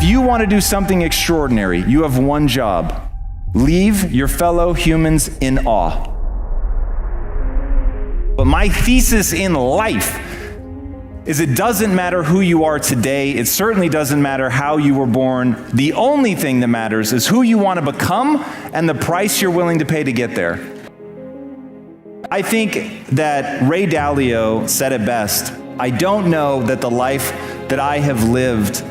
If you want to do something extraordinary, you have one job. Leave your fellow humans in awe. But my thesis in life is it doesn't matter who you are today. It certainly doesn't matter how you were born. The only thing that matters is who you want to become and the price you're willing to pay to get there. I think that Ray Dalio said it best. I don't know that the life that I have lived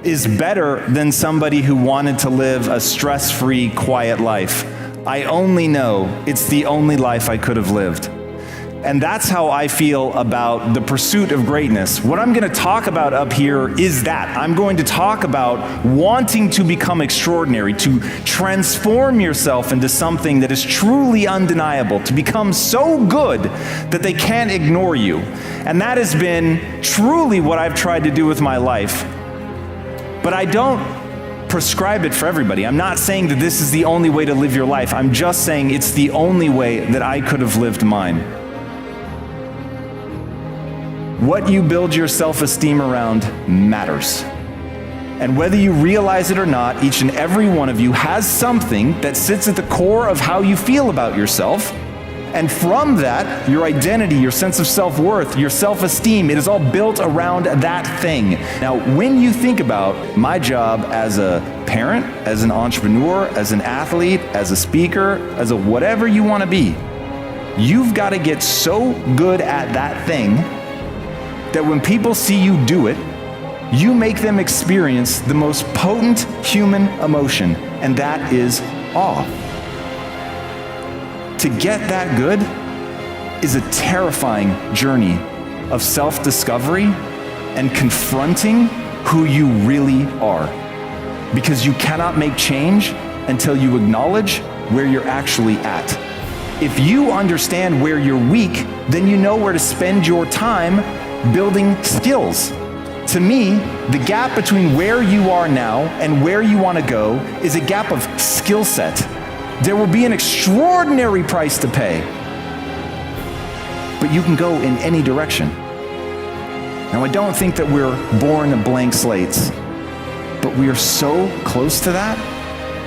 is better than somebody who wanted to live a stress-free, quiet life. I only know it's the only life I could have lived. And that's how I feel about the pursuit of greatness. What I'm going to talk about up here is that. I'm going to talk about wanting to become extraordinary, to transform yourself into something that is truly undeniable, to become so good that they can't ignore you. And that has been truly what I've tried to do with my life. But I don't prescribe it for everybody. I'm not saying that this is the only way to live your life. I'm just saying it's the only way that I could have lived mine. What you build your self-esteem around matters. And whether you realize it or not, each and every one of you has something that sits at the core of how you feel about yourself. And from that, your identity, your sense of self-worth, your self-esteem, it is all built around that thing. Now, when you think about my job as a parent, as an entrepreneur, as an athlete, as a speaker, as a whatever you want to be, you've got to get so good at that thing that when people see you do it, you make them experience the most potent human emotion, and that is awe. To get that good is a terrifying journey of self-discovery and confronting who you really are. Because you cannot make change until you acknowledge where you're actually at. If you understand where you're weak, then you know where to spend your time building skills. To me, the gap between where you are now and where you want to go is a gap of skill set. There will be an extraordinary price to pay, but you can go in any direction. Now, I don't think that we're born blank slates, but we are so close to that.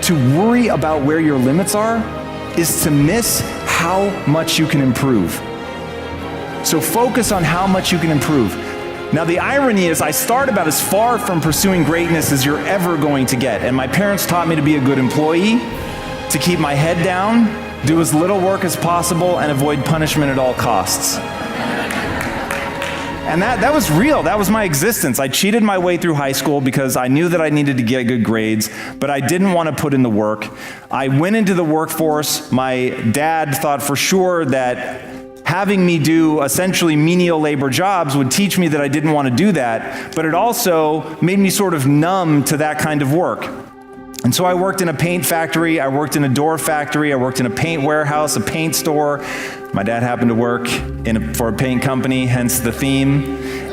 To worry about where your limits are is to miss how much you can improve. So focus on how much you can improve. Now, the irony is I start about as far from pursuing greatness as you're ever going to get. And my parents taught me to be a good employee, to keep my head down, do as little work as possible, and avoid punishment at all costs. And that was real. That was my existence. I cheated my way through high school because I knew that I needed to get good grades, but I didn't want to put in the work. I went into the workforce. My dad thought for sure that having me do essentially menial labor jobs would teach me that I didn't want to do that, but it also made me sort of numb to that kind of work. And so I worked in a paint factory, I worked in a door factory, I worked in a paint warehouse, a paint store. My dad happened to work for a paint company, hence the theme.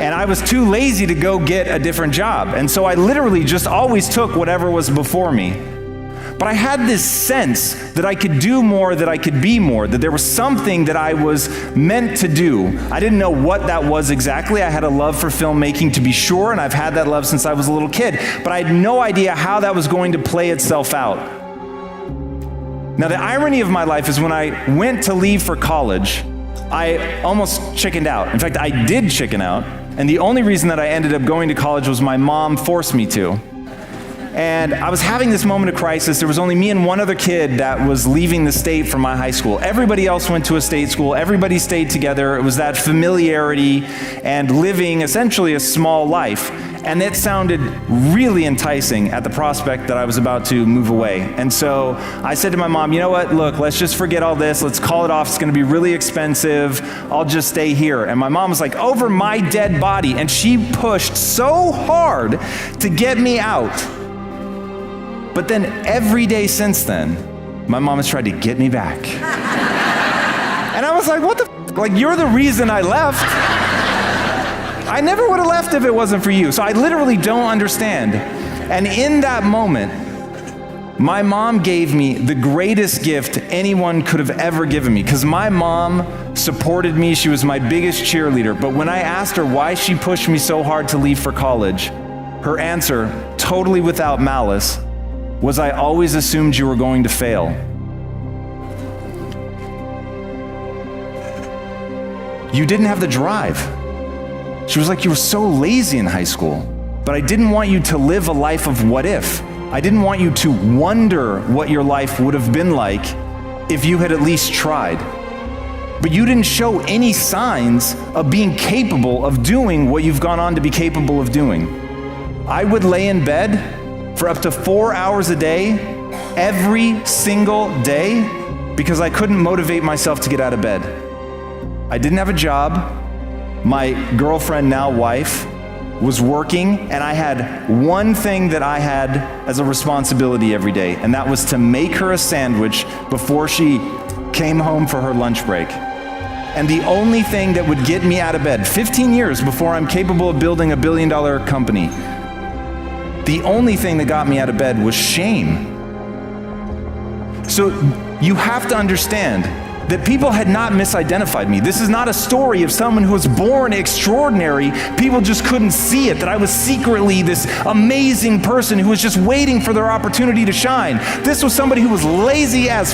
And I was too lazy to go get a different job. And so I literally just always took whatever was before me. But I had this sense that I could do more, that I could be more, that there was something that I was meant to do. I didn't know what that was exactly. I had a love for filmmaking, to be sure, and I've had that love since I was a little kid. But I had no idea how that was going to play itself out. Now, the irony of my life is when I went to leave for college, I almost chickened out. In fact, I did chicken out. And the only reason that I ended up going to college was my mom forced me to. And I was having this moment of crisis. There was only me and one other kid that was leaving the state from my high school. Everybody else went to a state school. Everybody stayed together. It was that familiarity and living essentially a small life. And it sounded really enticing at the prospect that I was about to move away. And so I said to my mom, you know what, look, let's just forget all this. Let's call it off. It's going to be really expensive. I'll just stay here. And my mom was like, over my dead body. And she pushed so hard to get me out. But then every day since then, my mom has tried to get me back. And I was like, what the f***? Like, you're the reason I left. I never would have left if it wasn't for you. So I literally don't understand. And in that moment, my mom gave me the greatest gift anyone could have ever given me, because my mom supported me. She was my biggest cheerleader. But when I asked her why she pushed me so hard to leave for college, her answer totally without malice, was I always assumed you were going to fail. You didn't have the drive. She was like, you were so lazy in high school. But I didn't want you to live a life of what if. I didn't want you to wonder what your life would have been like if you had at least tried. But you didn't show any signs of being capable of doing what you've gone on to be capable of doing. I would lay in bed for up to 4 hours a day, every single day, because I couldn't motivate myself to get out of bed. I didn't have a job. My girlfriend, now wife, was working, and I had one thing that I had as a responsibility every day, and that was to make her a sandwich before she came home for her lunch break. And the only thing that would get me out of bed, 15 years before I'm capable of building $1 billion company, the only thing that got me out of bed was shame. So you have to understand that people had not misidentified me. This is not a story of someone who was born extraordinary. People just couldn't see it, that I was secretly this amazing person who was just waiting for their opportunity to shine. This was somebody who was lazy as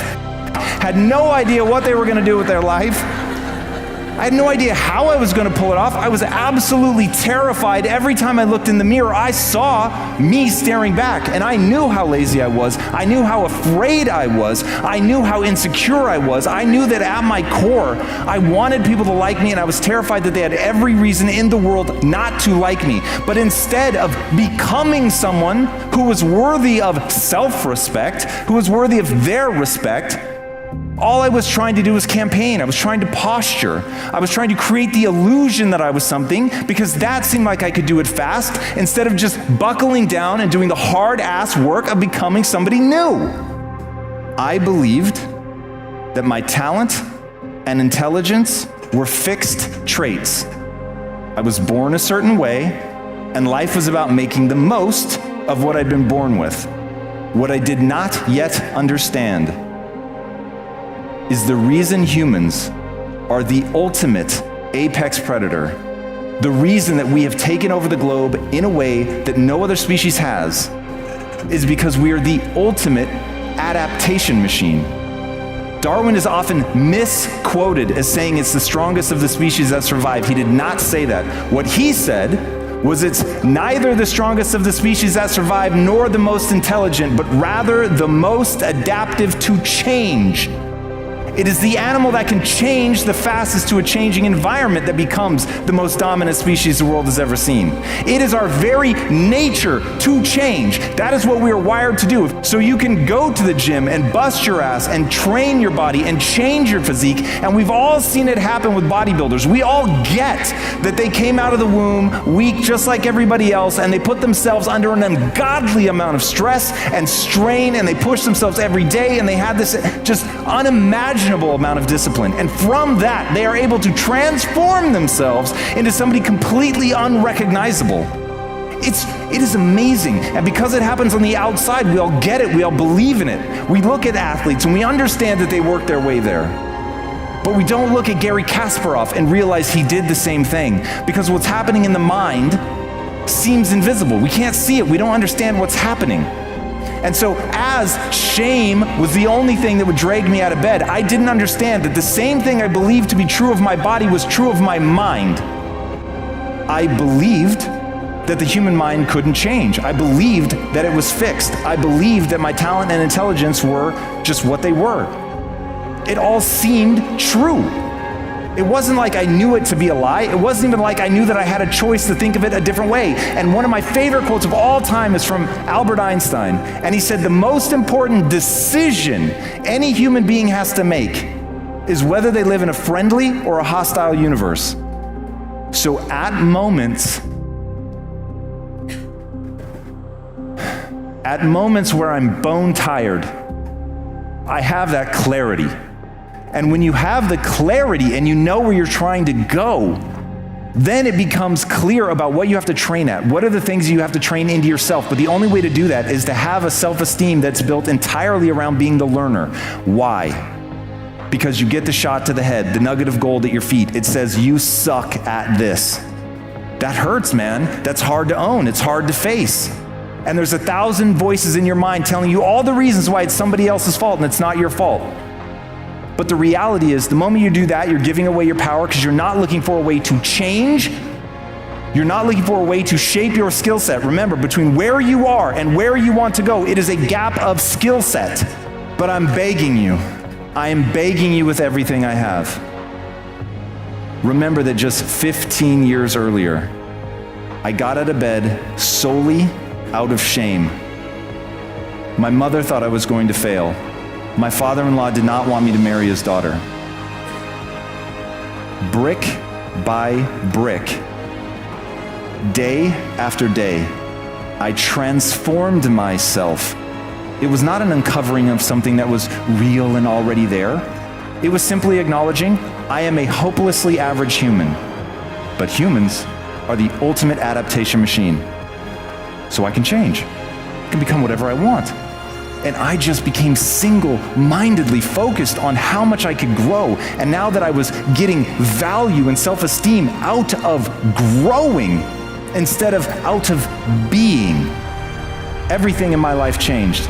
had no idea what they were gonna do with their life. I had no idea how I was gonna pull it off. I was absolutely terrified. Every time I looked in the mirror, I saw me staring back, and I knew how lazy I was. I knew how afraid I was. I knew how insecure I was. I knew that at my core, I wanted people to like me, and I was terrified that they had every reason in the world not to like me. But instead of becoming someone who was worthy of self-respect, who was worthy of their respect, all I was trying to do was campaign. I was trying to posture. I was trying to create the illusion that I was something because that seemed like I could do it fast instead of just buckling down and doing the hard-ass work of becoming somebody new. I believed that my talent and intelligence were fixed traits. I was born a certain way, and life was about making the most of what I'd been born with. What I did not yet understand is the reason humans are the ultimate apex predator, the reason that we have taken over the globe in a way that no other species has, is because we are the ultimate adaptation machine. Darwin is often misquoted as saying it's the strongest of the species that survive. He did not say that. What he said was it's neither the strongest of the species that survive nor the most intelligent, but rather the most adaptive to change. It is the animal that can change the fastest to a changing environment that becomes the most dominant species the world has ever seen. It is our very nature to change. That is what we are wired to do. So you can go to the gym and bust your ass and train your body and change your physique, and we've all seen it happen with bodybuilders. We all get that they came out of the womb weak just like everybody else, and they put themselves under an ungodly amount of stress and strain, and they push themselves every day, and they had this just unimaginable amount of discipline. And from that, they are able to transform themselves into somebody completely unrecognizable. It is amazing. And because it happens on the outside, we all get it, we all believe in it. We look at athletes and we understand that they work their way there. But we don't look at Garry Kasparov and realize he did the same thing, because what's happening in the mind seems invisible. We can't see it. We don't understand what's happening. And so as shame was the only thing that would drag me out of bed, I didn't understand that the same thing I believed to be true of my body was true of my mind. I believed that the human mind couldn't change. I believed that it was fixed. I believed that my talent and intelligence were just what they were. It all seemed true. It wasn't like I knew it to be a lie. It wasn't even like I knew that I had a choice to think of it a different way. And one of my favorite quotes of all time is from Albert Einstein. And he said, the most important decision any human being has to make is whether they live in a friendly or a hostile universe. So at moments where I'm bone tired, I have that clarity. And when you have the clarity and you know where you're trying to go, then it becomes clear about what you have to train at. What are the things you have to train into yourself? But the only way to do that is to have a self-esteem that's built entirely around being the learner. Why? Because you get the shot to the head, the nugget of gold at your feet. It says, you suck at this. That hurts, man. That's hard to own. It's hard to face. and there's 1,000 voices in your mind telling you all the reasons why it's somebody else's fault and it's not your fault. But the reality is, the moment you do that, you're giving away your power because you're not looking for a way to change. You're not looking for a way to shape your skill set. Remember, between where you are and where you want to go, it is a gap of skill set. But I'm begging you, I am begging you with everything I have. Remember that just 15 years earlier, I got out of bed solely out of shame. My mother thought I was going to fail. My father-in-law did not want me to marry his daughter. Brick by brick, day after day, I transformed myself. It was not an uncovering of something that was real and already there. It was simply acknowledging I am a hopelessly average human, but humans are the ultimate adaptation machine. So I can change. I can become whatever I want. And I just became single-mindedly focused on how much I could grow. And now that I was getting value and self-esteem out of growing instead of out of being, everything in my life changed.